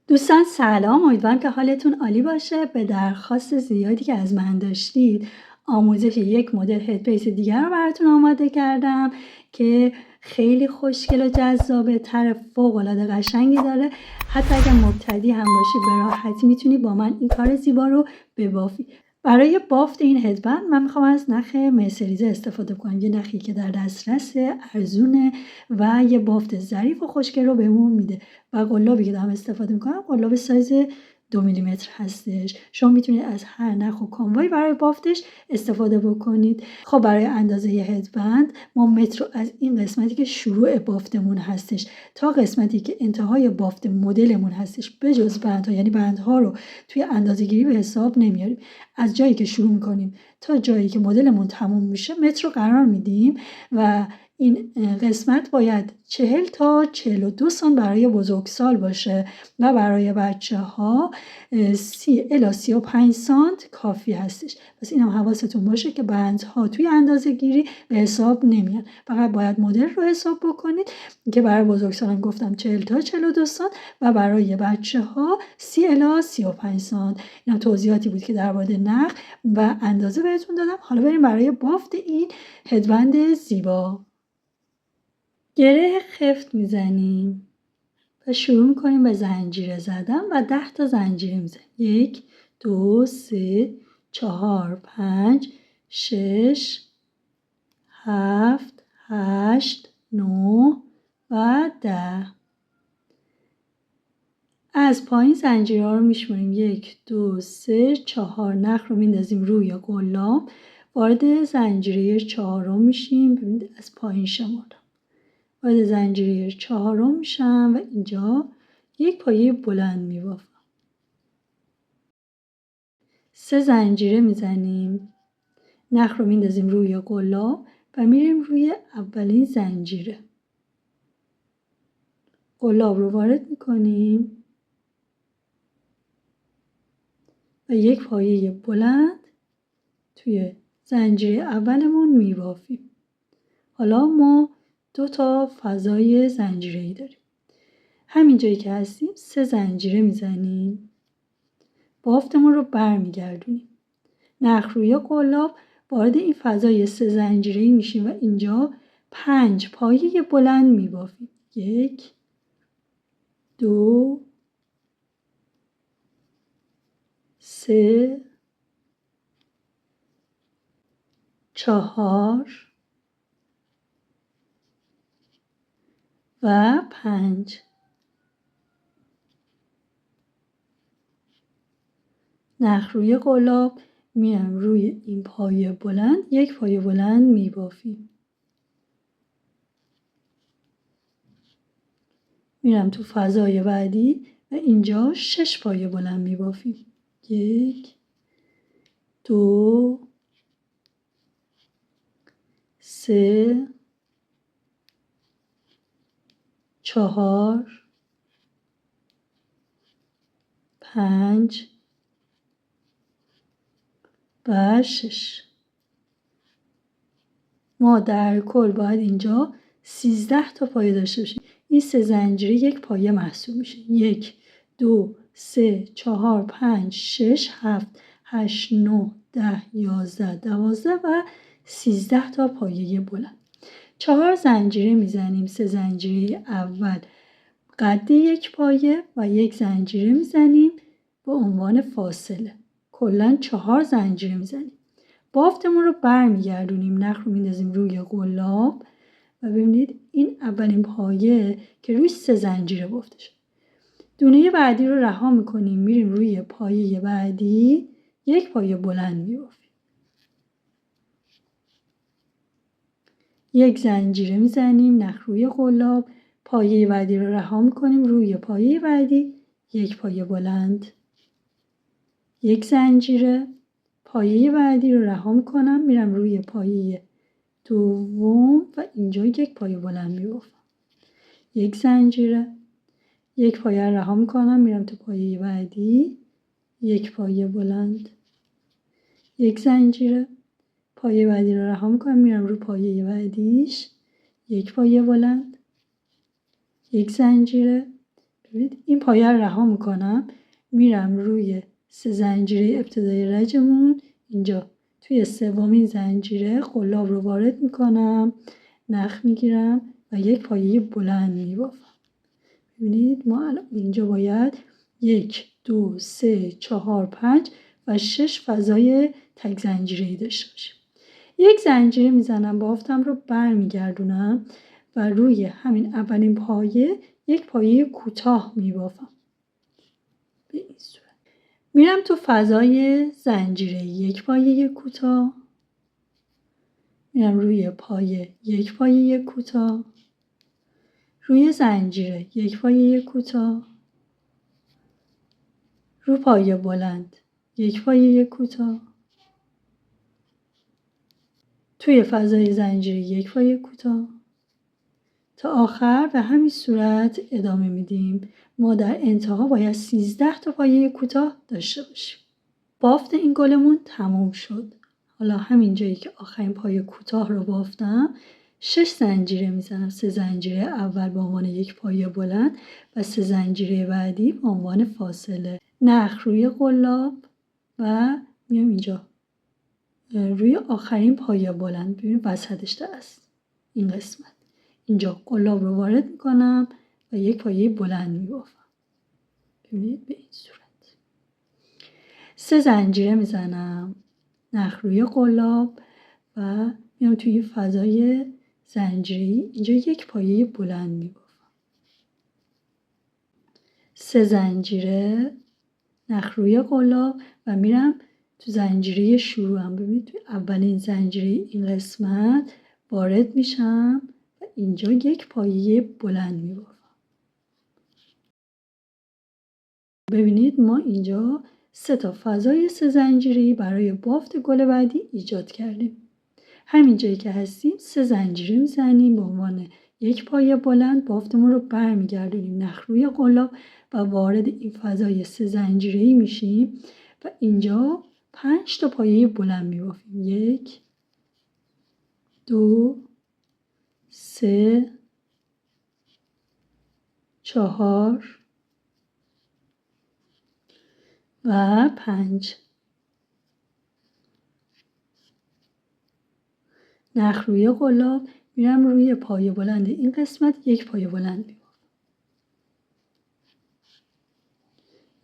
دوستان سلام، امیدوارم که حالتون عالی باشه. به درخواست زیادی که از من داشتید آموزش یک مدل هدبیس دیگر رو براتون آماده کردم که خیلی خوشگل و جذابه، طرح فوق‌العاده قشنگی داره. حتی اگر مبتدی هم باشی به راحتی میتونی با من این کار زیبا رو ببافی. برای بافت این هدبند من میخوام از نخ مرسریزه استفاده کنم، یه نخی که در دسترس، ارزونه و یه بافت ظریف و خوشگل رو بهمون میده. و قلابی که دارم استفاده میکنم قلاب سایز 2 میلیمتر هستش. شما میتونید از هر نخ و کانوایی برای بافتش استفاده بکنید. خب برای اندازه یه هدبند ما متر رو از این قسمتی که شروع بافتمون هستش تا قسمتی که انتهای بافت مدلمون هستش بجز بندها، یعنی بندها رو توی اندازه‌گیری به حساب نمیاریم، از جایی که شروع میکنیم تا جایی که مدلمون تموم میشه متر رو قرار میدیم و این قسمت باید 40 تا 42 سانت برای بزرگسال باشه و برای بچه ها 30 الی 35 سانت کافی هستش. پس این هم حواستون باشه که بندها توی اندازه گیری به حساب نمیان، فقط باید مدل رو حساب بکنید که برای بزرگسالان گفتم 40 تا 42 سانت و برای بچه ها 30 الی 35 سانت. این هم توضیحاتی بود که در مورد نخ و اندازه بهتون دادم. حالا بریم برای بافت این هدبند زیبا. گره خفت میزنیم و شروع میکنیم به زنجیره زدن و 10 تا زنجیره میزنیم. 1 2 3 4 5 6 7 8 9 و 10. از پایین زنجیره ها رو میشماریم. 1 2 3 4 نخ رو میندازیم روی قلاب، وارد زنجیره 4 میشیم. ببینید از پایین شمردم، وارد زنجیره 4 میشم و اینجا یک پایه بلند میبافم. 3 زنجیره میزنیم، نخ رو میندازیم روی قلاب و میریم روی اولین زنجیره. قلاب رو وارد میکنیم و یک پایه بلند توی زنجیره اولمون میبافیم. حالا ما 2 تا فضای زنجیره‌ای داریم. همین جایی که هستیم 3 زنجیره میزنیم، بافتمون رو برمیگردونیم، نخ روی قلاب وارد این فضای 3 زنجیره‌ای میشیم و اینجا 5 پایه بلند میبافیم. 1 2 3 4 و 5. نخ روی قلاب میام روی این پایه بلند یک پایه بلند میبافیم. میرم تو فضای بعدی و اینجا 6 پایه بلند میبافیم. 1 2 3 4 5 و 6. ما در کل باید اینجا 13 تا پایه داشته باشیم. این 3 زنجیره یک پایه محسوب میشه. 1 2 3 4 5 6 7 8 9 10 11 12 و 13 تا پایه بلند. 4 زنجیره میزنیم. 3 زنجیره اول قد یک پایه و یک زنجیره میزنیم به عنوان فاصله. کلا 4 زنجیره میزنیم. بافتمون رو برمیگردونیم، نخ رو میندازیم روی قلاب و ببینید این اولین پایه که روی 3 زنجیره بافته شد. دونه بعدی رو رها میکنیم، میریم روی پایه بعدی یک پایه بلند میبافیم. یک زنجیره میزنیم، نخ روی قلاب، پایه بعدی رو رها میکنیم، روی پایه بعدی یک پایه بلند. یک زنجیره، پایه بعدی رو رها میکنم، میرم روی پایه دوم و اینجا یک پایه بلند میبافم. یک زنجیره، یک پایه رها میکنم، میرم تو پایه بعدی، یک پایه بلند. یک زنجیره، پایه بعدی رو رها میکنم، میرم رو پایه بعدیش، یک پایه بلند. یک زنجیره، ببینید این پایه رو رها میکنم، میرم روی 3 زنجیره ابتدای رجمون. اینجا توی سومین زنجیره قلاب رو وارد میکنم، نخ میگیرم و یک پایه بلند میبافم. ببینید ما الان اینجا باید 1 2 3 4 5 و 6 فضای تک زنجیره‌ای داشته باشیم. یک زنجیره میزنم، بافتم رو برمیگردونم و روی همین اولین پایه یک پایه کوتاه میبافم. به این صورت میرم تو فضای زنجیره یک پایه کوتاه، میرم روی پایه یک پایه کوتاه، روی زنجیره یک پایه کوتاه، رو پایه بلند یک پایه کوتاه، توی فضای زنجیره یک پایه کوتاه تا آخر. به همین صورت ادامه میدیم. ما در انتها باید 13 تا پایه کوتاه داشته باشیم. بافت این گلمون تموم شد. حالا همین جایی که آخرین پایه کوتاه رو بافتم 6 زنجیره میزنم. 3 زنجیره اول به عنوان یک پایه بلند و 3 زنجیره بعدی به عنوان فاصله. نخ روی قلاب و میام اینجا روی آخرین پایه بلند. ببینید وسطش است این قسمت. اینجا قلاب رو وارد میکنم و یک پایه بلند میبافم. ببینید به این صورت. 3 زنجیره میزنم، نخ روی قلاب و میام توی فضای زنجیری اینجا یک پایه بلند میبافم. 3 زنجیره، نخ روی قلاب و میرم تو زنجیره شروعم. ببینید توی اولین زنجیره این قسمت وارد میشم و اینجا یک پایه بلند میبافم. ببینید ما اینجا 3 تا فضای 3 زنجیره‌ای برای بافت گل بعدی ایجاد کردیم. همین جایی که هستیم 3 زنجیره میزنیم به عنوان یک پایه بلند، بافتمون رو برمیگردونیم نخ روی قلاب و وارد این فضای 3 زنجیره‌ای میشیم و اینجا 5 تا پایه بلند میبافیم. 1 2 3 4 و 5. نخ روی قلاب میرم روی پایه بلند این قسمت یک پایه بلند میبافم.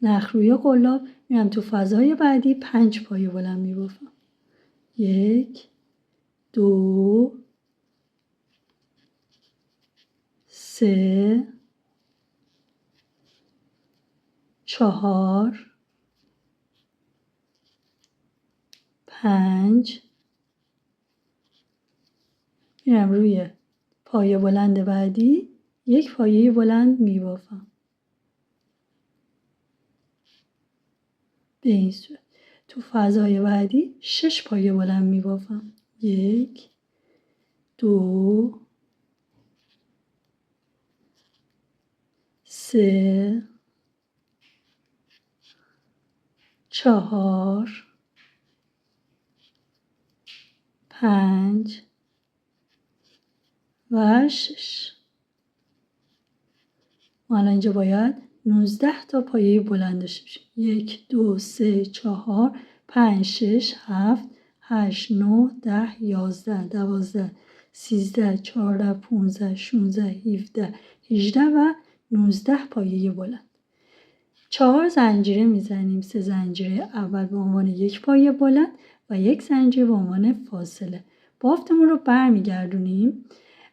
نخ روی قلاب میرم تو فضای بعدی 5 پایه بلند میبافم. 1 2 3 4 5. میرم روی پایه بلند بعدی یک پایه بلند میبافم. به این صورت. تو فضای بعدی 6 پایه بلند میبافم. 1 2 3 4 5 و 6. ما الان اینجا باید 19 تا پایه بلند داشته باشیم. 1 2 3 4 5 6 7 8 9 10 11 12 13 14 15 16 17 18 و 19 پایه بلند. 4 زنجیره میزنیم. 3 زنجیره اول به عنوان یک پایه بلند و یک زنجیره به عنوان فاصله. بافتمون رو برمیگردونیم.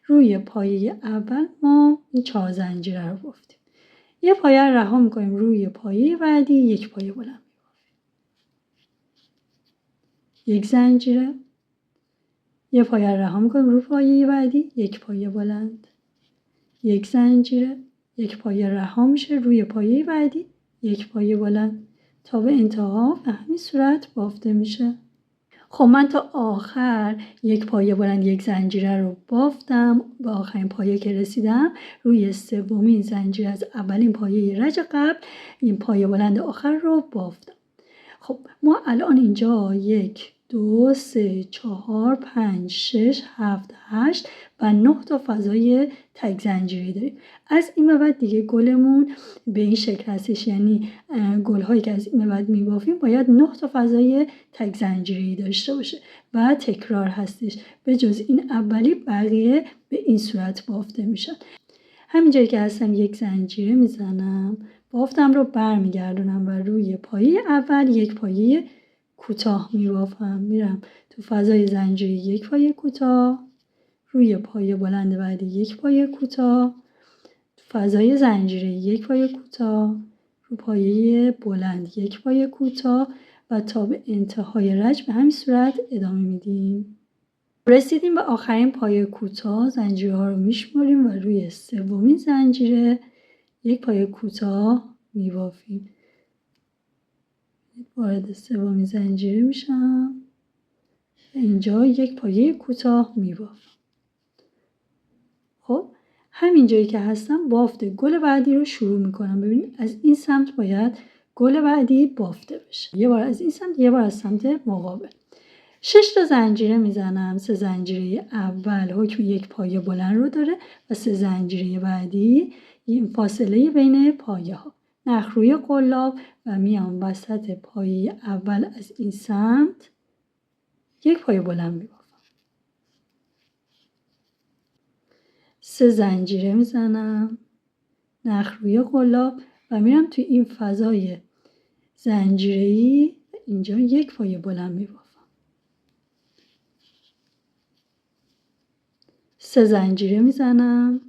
روی پایه اول ما این 4 زنجیره رو بافتیم. یه پایه رو رها میکنیم، روی پایه بعدی یک پایه بلند میبافیم. یک زنجیره، یه پایه رو رها میکنیم، روی پایه بعدی یک پایه بلند. یک زنجیره، یک پایه رها میشه، روی پایه بعدی یک پایه بلند تا به انتها به همین صورت بافته میشه. خب من تا آخر یک پایه بلند یک زنجیره رو بافتم. به آخرین پایه که رسیدم روی سومین زنجیره از اولین پایه رج قبل این پایه بلند آخر رو بافتم. خب ما الان اینجا 1 2 3 4 5 6 7 8 و 9 تا فضای تک زنجیری داریم. از این به بعد دیگه گلمون به این شکل هستش، یعنی گل‌هایی که از این به بعد می‌بافیم باید 9 تا فضای تک زنجیری داشته باشه و تکرار هستش. به جز این اولی بقیه به این صورت بافته میشن. همین جایی که هستم یک زنجیره میزنم، بافتم رو برمیگردونم و روی پایه اول یک پایه کوتاه میبافم. میرم تو فضای زنجیره یک پایه کوتاه، روی پایه بلند بعدی یک پایه کوتاه، تو فضای زنجیره یک پایه کوتاه، رو پایه بلند یک پایه کوتاه و تا به انتهای رج به همین صورت ادامه میدیم. رسیدیم به آخرین پایه کوتاه، زنجیرها رو میشماریم و روی سومین زنجیره یک پایه کوتاه میبافیم. وارد سومین زنجیره میشم و اینجا یک پایه کوتاه میبافم. خب همین جایی که هستم بافت گل بعدی رو شروع میکنم. ببینید از این سمت باید گل بعدی بافته بشه، یه بار از این سمت، یه بار از سمت مقابل. 6 تا زنجیره میزنم. 3 زنجیره اول حکم یک پایه بلند رو داره و 3 زنجیره بعدی این فاصله بین پایه ها. نخروی قلاب و میام وسط پایه اول از این سمت یک پایه بلند میبافم. 3 زنجیره میزنم، نخروی قلاب و میرم توی این فضای زنجیره‌ای اینجا یک پایه بلند میبافم. 3 زنجیره میزنم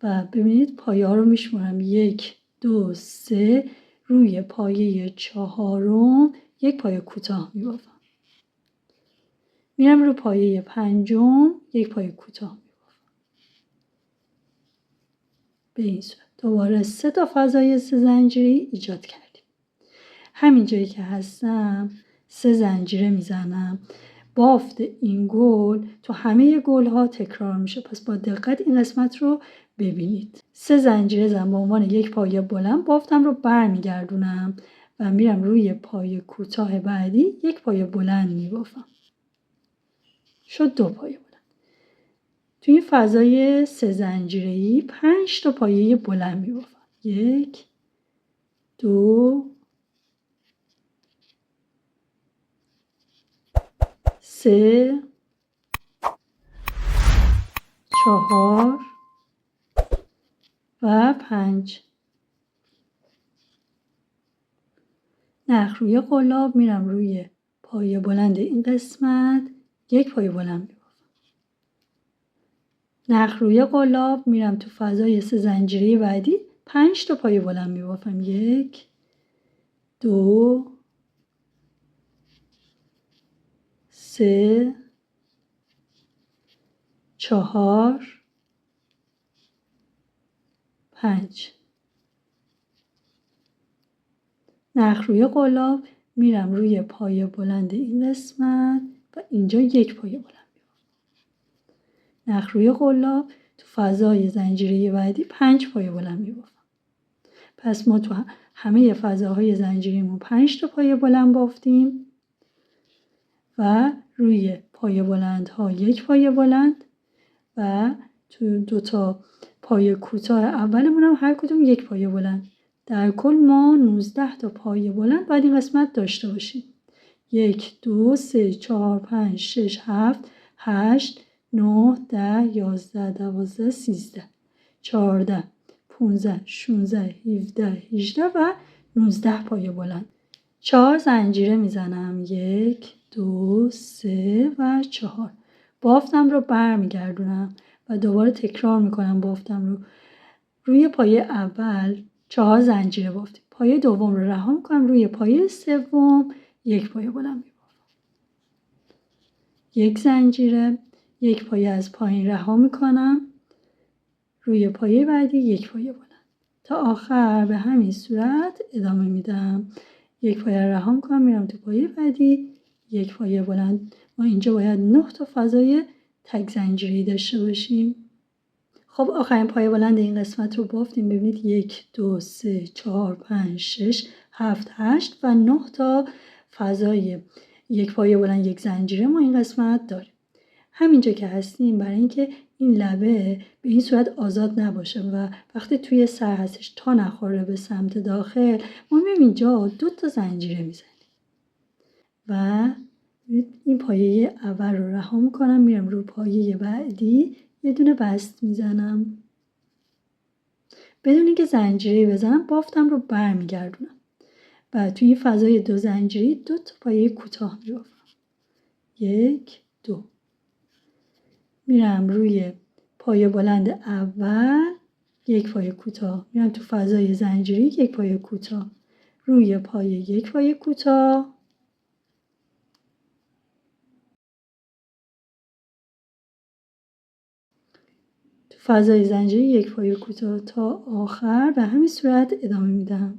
و ببینید پایه ها رو میشمارم. 1 2 3 روی پایه چهارم یک پایه کوتاه میبافم. میرم رو پایه پنجم یک پایه کوتاه میبافم. به این صورت دوباره 3 تا فضای 3 زنجیری ایجاد کردیم. همین جایی که هستم 3 زنجیره میزنم. بافت این گل تو همه گل ها تکرار میشه، پس با دقت این قسمت رو ببینید. 3 زنجیره زدم، به عنوان یک پایه بلند بافتم رو برمیگردونم و میرم روی پایه کوتاه بعدی یک پایه بلند میبافم. شد 2 پایه بلند. توی فضای 3 زنجیره‌ای 5 تا پایه بلند میبافم. 1 2 3 4 و 5. نخروی قلاب میرم روی پایه بلند این قسمت یک پایه بلند میبافم. نخروی قلاب میرم تو فضای 3 زنجیره بعدی 5 تا پایه بلند میبافم. 1 2 3 4 5. نخروی قلاب میرم روی پایه بلند این قسمت و اینجا یک پایه بلند میبافم. نخروی قلاب تو فضای زنجیره بعدی 5 پایه بلند میبافم. پس ما تو همه فضاهای زنجیریمون 5 تا پایه بلند بافتیم و روی پایه بلندها یک پایه بلند و تو 2 تا پایه کوتاه اولمون هم هر کدوم یک پایه بلند. در کل ما 19 تا پایه بلند باید این قسمت داشته باشیم. 1 2 3 4 5 6 7 8 9 10 11 12 13 14 15 16 17 18 و 19 پایه بلند. 4 زنجیره میزنم. 1 2 3 و 4. بافتم رو برمیگردونم و دوباره تکرار میکنم. بافتم رو روی پایه اول 4 زنجیره بافتیم. پایه دوم رو رها میکنم، روی پایه سوم یک پایه بلند میبافم. 1 زنجیره، یک پایه از پایین رها میکنم، روی پایه بعدی یک پایه بلند. تا آخر به همین صورت ادامه میدم. یک پایه رها میکنم، میرم تو پایه بعدی یک پایه بلند. ما اینجا باید 9 تا فضای تک زنجیری داشته باشیم. خب آخرین پایه بلند این قسمت رو بافتیم. ببینید 1 2 3 4 5 6 7 8 و 9 تا فضای یک پایه بلند یک زنجیره ما این قسمت داریم. همینجا که هستیم برای اینکه این لبه به این صورت آزاد نباشه و وقتی توی سر هستش تا نخوره به سمت داخل، ما میایم اینجا 2 زنجیره میزنیم و این پایه اول رو رها میکنم، میرم رو پایه بعدی یه دونه بست میزنم بدون اینکه زنجیره بزنم، بافتم رو برمیگردونم و توی این فضای 2 زنجیری 2 پایه کوتاه میبافم. 1 2 میرم روی پایه بلند اول 1 پایه کوتاه، میرم تو فضای زنجیری 1 پایه کوتاه، روی پایه 1 پایه کوتاه، تو فضای زنجیری 1 پایه کوتاه تا آخر و همین صورت ادامه میدم.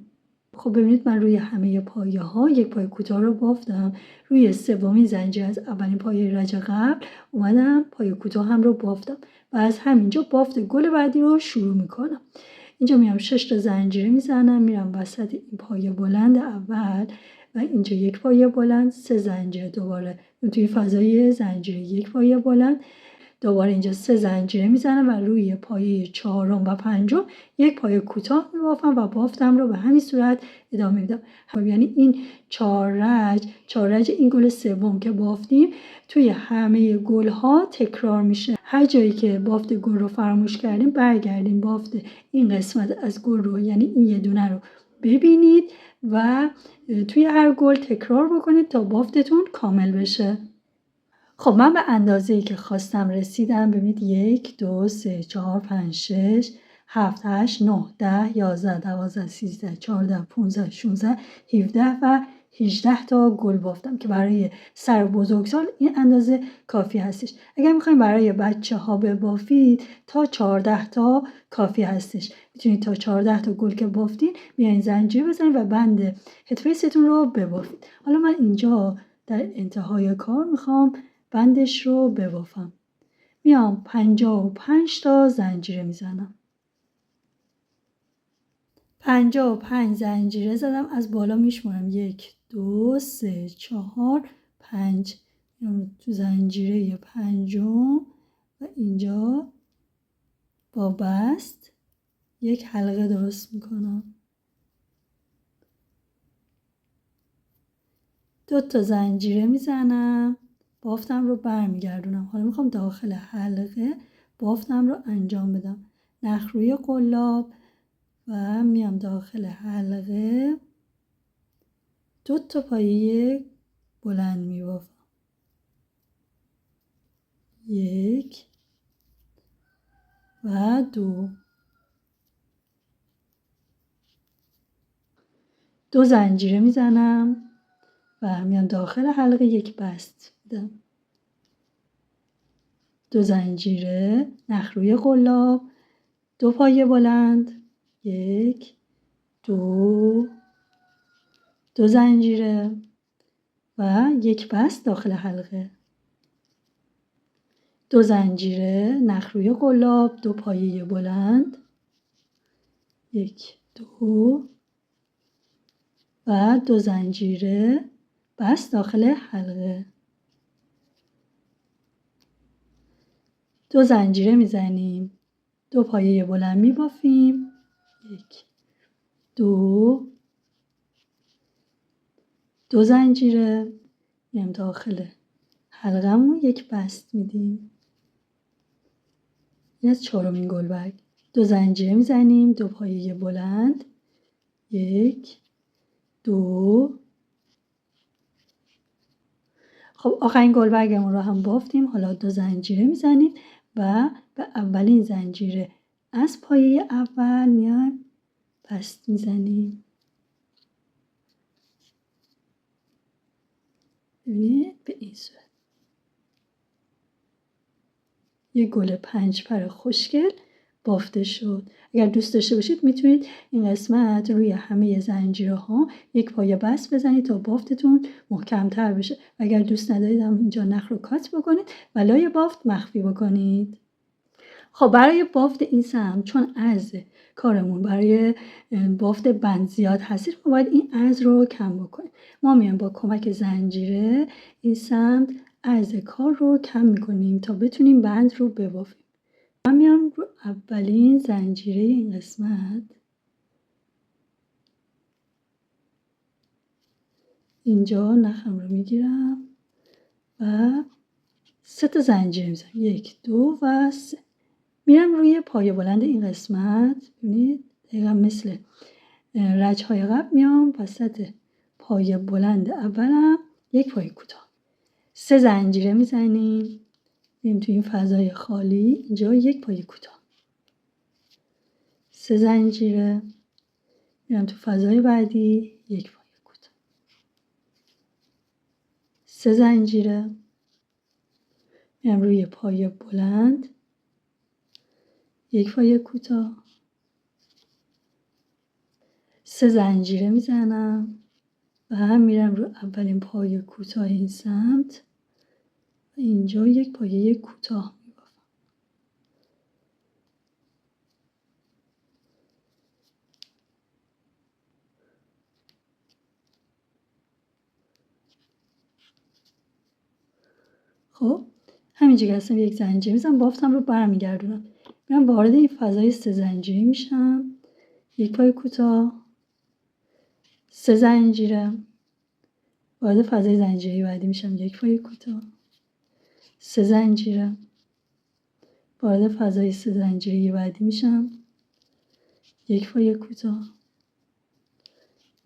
خب ببینید من روی همه پایه ها 1 پایه کوتاه رو بافتم، روی سومین زنجیر از اولین پایه رج قبل اومدم پایه کوتاه هم رو بافتم و از همینجا بافت گل بعدی رو شروع میکنم. اینجا میام 6 زنجیره میزنم، میرم وسط این پایه بلند اول و اینجا 1 پایه بلند، 3 زنجیره دوباره توی فضای زنجیره 1 پایه بلند، دوباره اینجا 3 زنجیره میزنم و روی پایه 4 و 5 1 پایه کوتاه میبافم و بافتم رو به همین صورت ادامه میدم. یعنی این 4 رج این گل سوم که بافتیم توی همه گل ها تکرار میشه. هر جایی که بافت گل رو فراموش کردیم برگردیم بافت این قسمت از گل رو، یعنی این یه دونه رو ببینید و توی هر گل تکرار بکنید تا بافتتون کامل بشه. خب من به اندازه‌ای که خواستم رسیدم. ببینید 1 2 3 4 5 6 7 8 9 10 11 12 13 14 15 16 17 و 18 تا گل بافتم که برای سر بزرگسال این اندازه کافی هستش. اگر میخوایم برای بچه ها ببافید تا 14 تا کافی هستش. میتونید تا 14 تا گل که بافتین بیاین زنجیر بزنید و بند هدفیستون رو ببافید. حالا من اینجا در انتهای کار میخوام بندش رو ببافم. میام 55 تا زنجیره میزنم. 55 زنجیره زدم، از بالا میشمارم 1 2 3 4 5. میام تو زنجیره پنجم و اینجا با بست یک حلقه درست میکنم. 2 زنجیره میزنم، بافتم رو برمیگردونم. حالا میخوام داخل حلقه بافتم رو انجام بدم. نخ روی قلاب و میام داخل حلقه 2 پایه بلند میبافم. 1 و 2. 2 زنجیره میزنم و میام داخل حلقه 1 بست میدم. 2 زنجیره، نخ روی قلاب، 2 پایه بلند، 1 2 2 زنجیره و 1 بست داخل حلقه. 2 زنجیره، نخ روی قلاب، 2 پایه بلند، 1 2 و 2 زنجیره بست داخل حلقه. 2 زنجیره میزنیم، 2 پایه بلند میبافیم، 1 2 2 زنجیره، میام داخل حلقمون 1 بست میدیم. این از 4مین گلبرگ. 2 زنجیره میزنیم، 2 پایه بلند، 1 2. خب آخرین گلبرگمون رو هم بافتیم. حالا 2 زنجیره میزنیم و به اولین زنجیره از پایه اول میایم بست میزنیم. ببینید به این صورت یه گل 5 پر خوشگل بافته شد. اگر دوست داشته باشید میتونید این قسمت روی همه زنجیره ها 1 پایه بست بزنید تا بافتتون محکمتر بشه. و اگر دوست ندارید هم اینجا نخ رو کات بکنید و لای بافت مخفی بکنید. خب برای بافت این سهم چون عرض کارمون برای بافت بند زیاد هستید ما باید این عرض رو کم بکنیم. ما میایم با کمک زنجیره این سمت عرض کار رو کم میکنیم تا بتونیم بند رو ببافیم. من میام رو اولین زنجیره این قسمت اینجا نخم رو میگیرم و 3 تا زنجیره میزنم. 1 2 و 3. میرم روی پایه بلند این قسمت. ببینید دقیقا مثل رجهای قبل میام وسط پایه بلند اولم 1 پایه کوتاه. 3 زنجیره میزنیم. میریم تو این فضای خالی اینجا 1 پایه کوتاه. 3 زنجیره. میرم تو فضای بعدی 1 پایه کوتاه. 3 زنجیره. میرم روی پایه بلند 1 پایه کوتاه. 3 زنجیره میزنم و هم میرم رو اولین پایه کوتاه این سمت و اینجا 1 پایه کوتاه میبافم. خب همینجا که هستم 1 زنجیره میزنم بافتم رو برمیگردونم. میرم وارد این فضای 3 زنجیره میشم 1 پایه کوتاه. 3 زنجیره. وارد فضای زنجیره بعدی میشم 1 پایه کوتاه. 3 زنجیره. وارد فضای 3 زنجیره بعدی میشم 1 پایه کوتاه.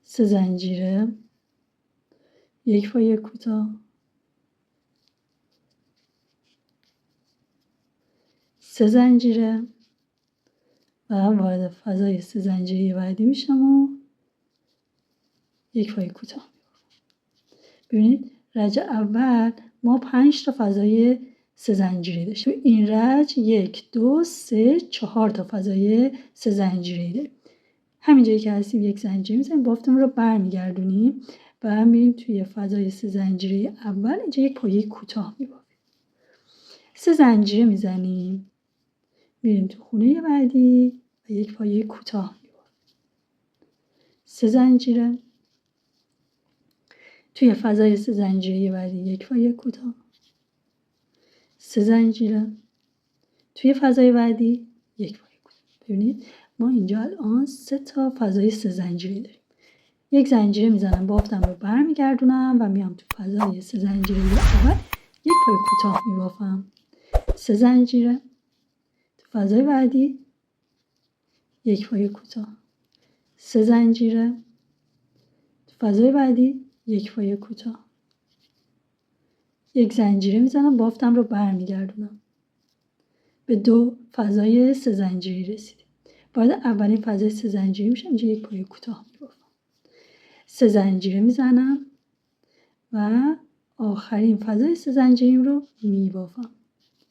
3 زنجیره. 1 پایه کوتاه. 3 زنجیره و وارد فضای 3 زنجیره بعدی میشم و 1 پایه کوتاه. ببینید رج اول ما 5 تا فضای 3 زنجیره داشتیم. این رج 1 2 3 4 تا فضای 3 زنجیره داریم. همینجایی که هستیم 1 زنجیره میزنیم بافتمون رو برمیگردونیم و میریم توی فضای 3 زنجیره اول اینجا 1 پایه کوتاه میبافیم. 3 زنجیره میزنیم میریم تو خونه بعدی و 1 پایه کوتاه میبافیم. 3 زنجیره. توی فضای 3 زنجیره بعدی 1 پایه کوتاه. 3 زنجیره. توی فضای بعدی 1 پایه کوتاه. ببینید ما اینجا الان 3 تا فضای 3 زنجیره داریم. 1 زنجیره میزنم بافتم رو برمیگردونم و میام تو فضای 3 زنجیره اول 1 پایه کوتاه میبافم. 3 زنجیره. تو فضای بعدی 1 پایه کوتاه. 3 زنجیره. تو فضای بعدی 1 پایه کوتاه. 1 زنجیره میزنم بافتم رو برمیگردونم. به 2 فضای 3 زنجیری رسیدیم. وارد اولین فضای 3 زنجیری میشم اینجا 1 پایه کوتاه میبافم. 3 زنجیره میزنم و آخرین فضای 3 زنجیری رو میبافم.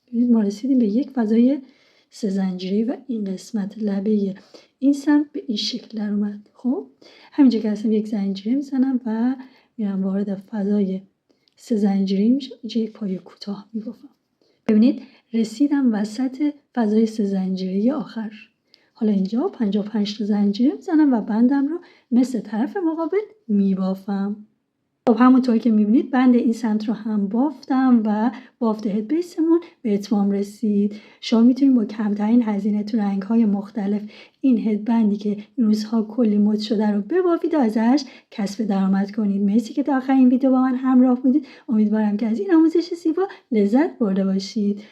ببینید ما رسیدیم به 1 فضای 3 زنجیری و این قسمت لبه این سمت به این شکل در اومد. خب همینجا که هستم 1 زنجیره میزنم و میرم وارد فضای 3 زنجیری میشم اینجا 1 پایه کوتاه میبافم. ببینید رسیدم وسط فضای 3 زنجیره آخر. حالا اینجا 55 تا زنجیره میزنم و بندم رو مثل طرف مقابل میبافم. خب همونطور که میبینید بند این سمت رو هم بافتم و بافت هد بیسمون به اتمام رسید. شما میتونید با کمترین هزینه تو رنگ‌های مختلف این هد بندی که این روزها کلی مد شده رو ببافید و ازش کسب درآمد کنید. مرسی که تا آخر این ویدیو با من همراه بودید. امیدوارم که از این آموزش زیبا لذت برده باشید.